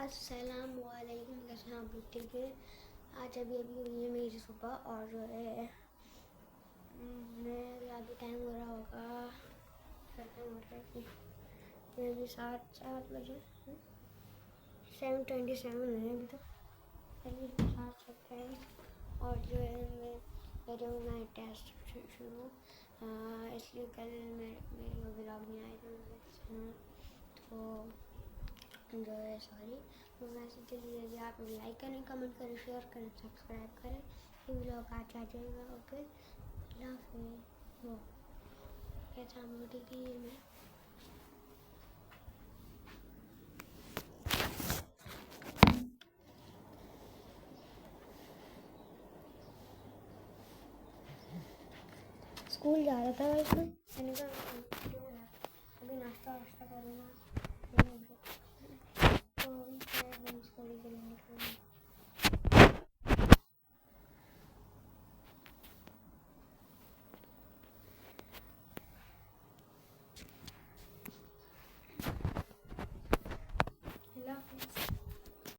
अस्सलाम वालेकुम। कैसे हैं आप लोग? ठीक है। आज अभी हुई है मेरी सुबह और जो है मेरा अभी टाइम हो रहा होगा, मैं अभी 7 बजे 7:27 है अभी तक। अभी 7:27 और जो है मेरे हुआ टेस्ट शुरू, इसलिए कल मेरे व्लॉग नहीं आए थे तो जो है सॉरी। तो वैसे जल्दी आप लाइक करें, कमेंट करें, शेयर करें, सब्सक्राइब करें। ये व्लॉग आज आ जाएगा। ओके, वो कैसा मोटी थी मैं स्कूल जा रहा था। वैसे मैंने कहा अभी नाश्ता वाश्ता करूँगा।